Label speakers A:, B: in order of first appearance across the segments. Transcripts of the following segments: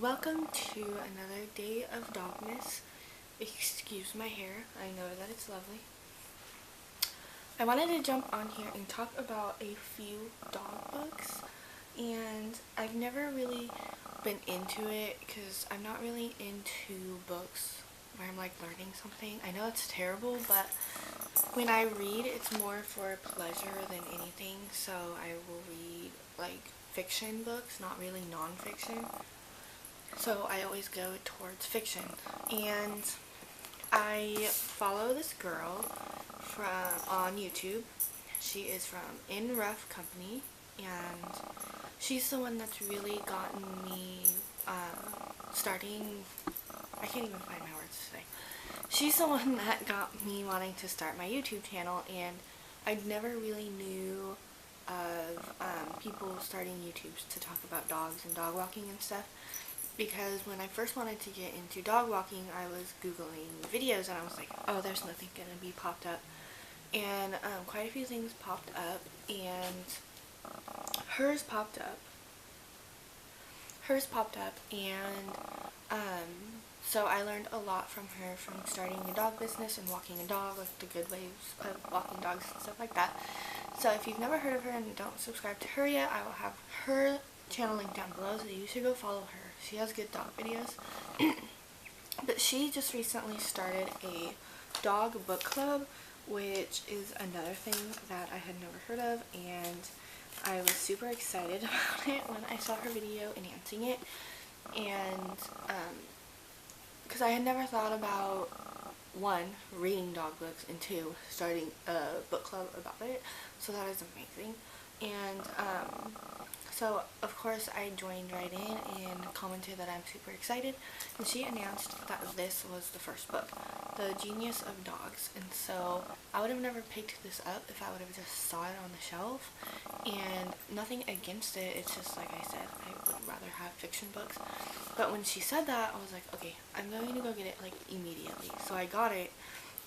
A: Welcome to another day of Dogmas. Excuse my hair, I know that it's lovely. I wanted to jump on here and talk about a few dog books, and I've never really been into it because I'm not really into books where I'm like learning something. I know it's terrible, but when I read, it's more for pleasure than anything, so I will read like fiction books, not really non-fiction. So I always go towards fiction, and I follow this girl on YouTube. She is from In Rough Company, and she's the one that's really gotten me starting. I can't even find my words today. She's the one that got me wanting to start my YouTube channel, and I never really knew of people starting YouTubes to talk about dogs and dog walking and stuff. Because when I first wanted to get into dog walking, I was Googling videos and I was like, oh, there's nothing going to be popped up. And quite a few things popped up, and hers popped up. And so I learned a lot from her, from starting a dog business and walking a dog, like the good ways of walking dogs and stuff like that. So if you've never heard of her and don't subscribe to her yet, I will have her channel link down below, so you should go follow her. She has good dog videos. But she just recently started a dog book club, which is another thing that I had never heard of, and I was super excited about it when I saw her video announcing it. And because I had never thought about, one, reading dog books, and two, starting a book club about it, so that is amazing. And so of course I joined right in and commented that I'm super excited, and she announced that this was the first book, The Genius of Dogs. And so I would have never picked this up if I would have just saw it on the shelf, and nothing against it, it's just like I said, I would rather have fiction books. But when she said that, I was like, okay, I'm going to go get it like immediately. So I got it,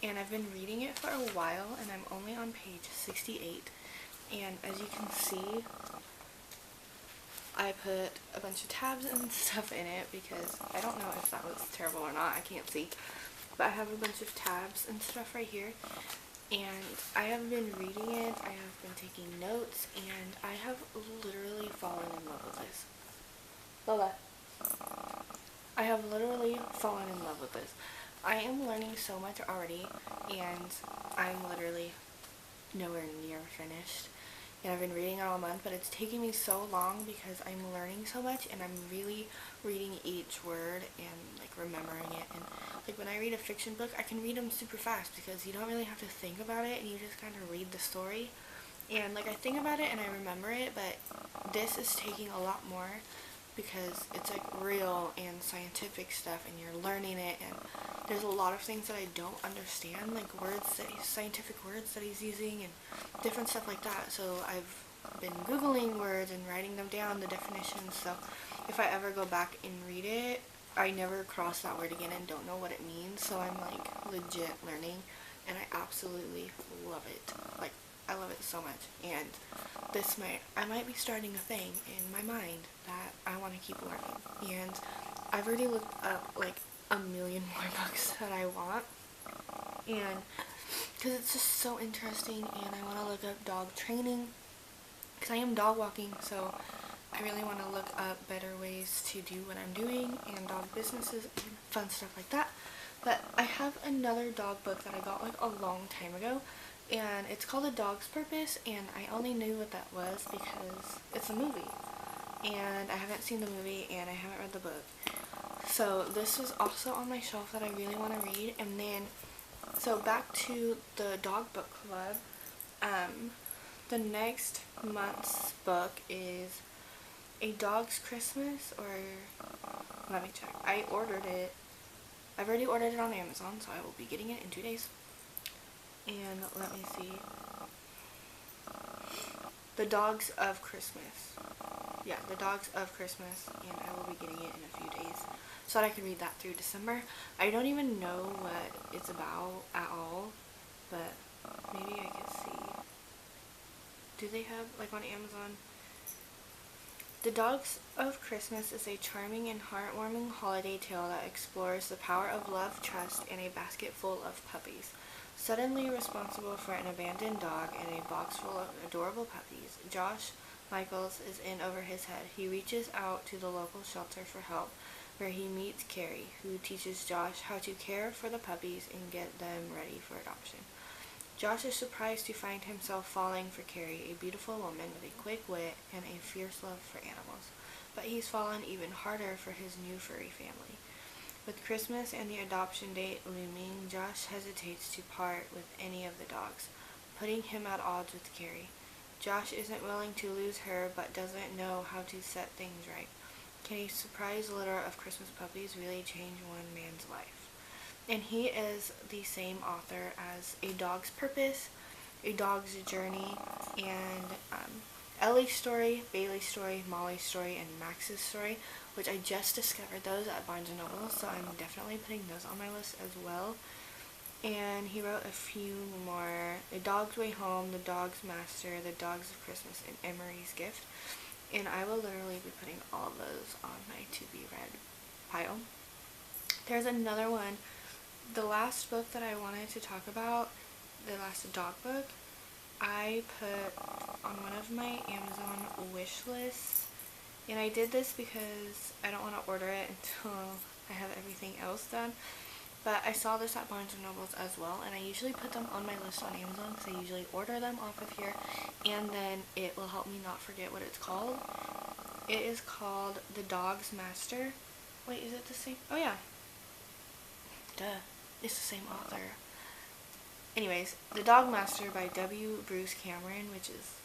A: and I've been reading it for a while, and I'm only on page 68. And as you can see, I put a bunch of tabs and stuff in it because I don't know if that was terrible or not, I can't see. But I have a bunch of tabs and stuff right here, and I have been reading it, I have been taking notes, and I have literally fallen in love with this. Lola. I have literally fallen in love with this. I am learning so much already, and I'm literally nowhere near finished. And I've been reading it all month, but it's taking me so long because I'm learning so much, and I'm really reading each word and like remembering it. And like when I read a fiction book, I can read them super fast because you don't really have to think about it, and you just kind of read the story. And like I think about it and I remember it, but this is taking a lot more because it's like real and scientific stuff, and you're learning it, and there's a lot of things that I don't understand, like scientific words that he's using and different stuff like that. So I've been Googling words and writing them down, the definitions, so if I ever go back and read it, I never cross that word again and don't know what it means. So I'm like legit learning, and I absolutely love it. Like, I love it so much, and I might be starting a thing in my mind that I want to keep learning, and I've already looked up like a million more books that I want, and because it's just so interesting, and I want to look up dog training because I am dog walking, so I really want to look up better ways to do what I'm doing, and dog businesses and fun stuff like that. But I have another dog book that I got like a long time ago, and it's called A Dog's Purpose, and I only knew what that was because it's a movie, and I haven't seen the movie and I haven't read the book. So this was also on my shelf that I really want to read. And then, so back to the dog book club, the next month's book is A Dog's Christmas, or let me check, I've already ordered it on Amazon, so I will be getting it in 2 days. And let me see, The Dogs of Christmas. Yeah, The Dogs of Christmas, and I will be getting it in a few days so that I can read that through December. I don't even know what it's about at all, but maybe I could see. Do they have, like on Amazon, The Dogs of Christmas is a charming and heartwarming holiday tale that explores the power of love, trust, and a basket full of puppies. Suddenly responsible for an abandoned dog and a box full of adorable puppies, Josh Michaels is in over his head. He reaches out to the local shelter for help, where he meets Carrie, who teaches Josh how to care for the puppies and get them ready for adoption. Josh is surprised to find himself falling for Carrie, a beautiful woman with a quick wit and a fierce love for animals. But he's fallen even harder for his new furry family. With Christmas and the adoption date looming, Josh hesitates to part with any of the dogs, putting him at odds with Carrie. Josh isn't willing to lose her, but doesn't know how to set things right. Can a surprise litter of Christmas puppies really change one man's life? And he is the same author as A Dog's Purpose, A Dog's Journey, and Ellie's story, Bailey's story, Molly's story, and Max's story, which I just discovered those at Barnes & Noble, so I'm definitely putting those on my list as well. And he wrote a few more: A Dog's Way Home, The Dog's Master, The Dogs of Christmas, and Emery's Gift. And I will literally be putting all of those on my to-be-read pile. There's another one. The last book that I wanted to talk about, the last dog book, I put on one of my Amazon wish lists. And I did this because I don't want to order it until I have everything else done. But I saw this at Barnes & Noble's as well, and I usually put them on my list on Amazon because I usually order them off of here, and then it will help me not forget what it's called. It is called The Dog's Master. Wait, is it the same? Oh yeah. Duh. It's the same author. Anyways, The Dog Master by W. Bruce Cameron, which is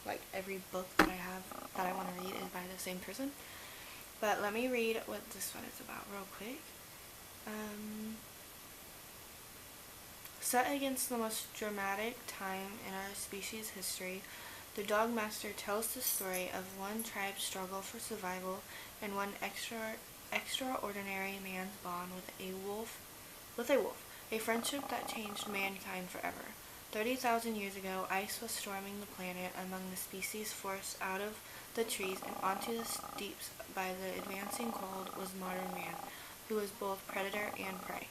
A: like every book that I have that I want to read is by the same person. But let me read what this one is about real quick. Set against the most dramatic time in our species' history, The Dog Master tells the story of one tribe's struggle for survival and one extraordinary man's bond with a wolf, a friendship that changed mankind forever. 30,000 years ago, ice was storming the planet among the species forced out of the trees and onto the steppes by the advancing cold was modern man, who was both predator and prey.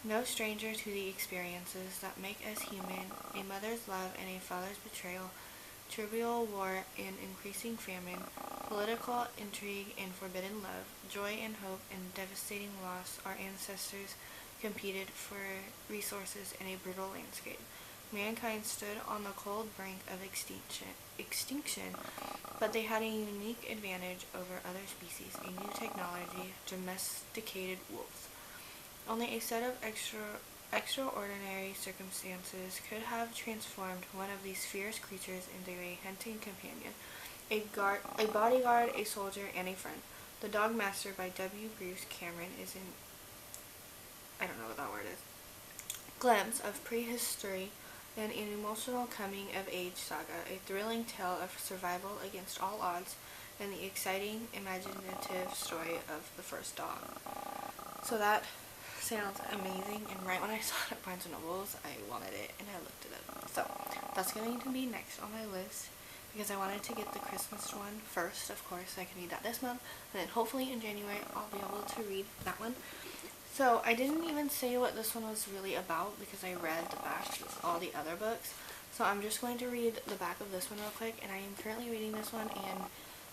A: No stranger to the experiences that make us human: a mother's love and a father's betrayal, trivial war and increasing famine, political intrigue and forbidden love, joy and hope and devastating loss. Our ancestors competed for resources in a brutal landscape. Mankind stood on the cold brink of extinction, but they had a unique advantage over other species: a new technology, domesticated wolves. Only a set of extraordinary circumstances could have transformed one of these fierce creatures into a hunting companion, a bodyguard, a soldier, and a friend. The Dog Master by W. Bruce Cameron is an I don't know what that word is. Glimpse of prehistory and an emotional coming-of-age saga, a thrilling tale of survival against all odds, and the exciting, imaginative story of the first dog. So that sounds amazing, and right when I saw it at Barnes & Noble's, I wanted it, and I looked it up. So that's going to be next on my list, because I wanted to get the Christmas one first, of course, so I can read that this month, and then hopefully in January I'll be able to read that one. So I didn't even say what this one was really about because I read the back of all the other books. So I'm just going to read the back of this one real quick, and I am currently reading this one, and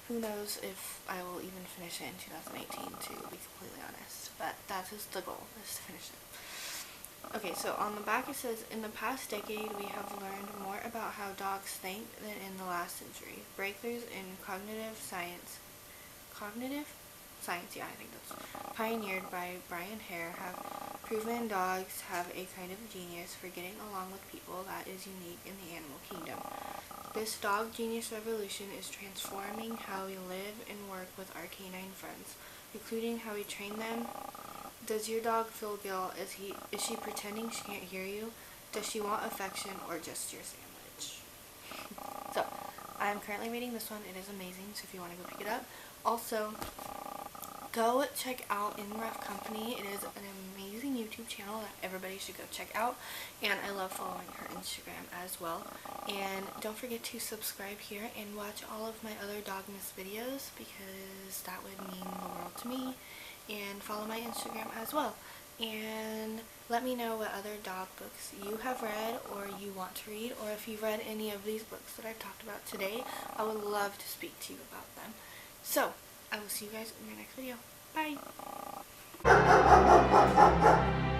A: who knows if I will even finish it in 2018, to be completely honest. But that is the goal, is to finish it. Okay, so on the back it says, in the past decade we have learned more about how dogs think than in the last century. Breakthroughs in cognitive science, yeah, I think that's pioneered by Brian Hare, have proven dogs have a kind of genius for getting along with people that is unique in the animal kingdom. This dog genius revolution is transforming how we live and work with our canine friends, including how we train them. Does your dog feel guilt? Is she pretending she can't hear you? Does she want affection or just your sandwich? So, I'm currently reading this one. It is amazing, so if you want to go pick it up. Also, go check out In Rough Company. It is an amazing YouTube channel that everybody should go check out, and I love following her Instagram as well. And don't forget to subscribe here and watch all of my other Dogmas videos, because that would mean the world to me. And follow my Instagram as well. And let me know what other dog books you have read or you want to read, or if you've read any of these books that I've talked about today. I would love to speak to you about them. So, I will see you guys in my next video. Bye!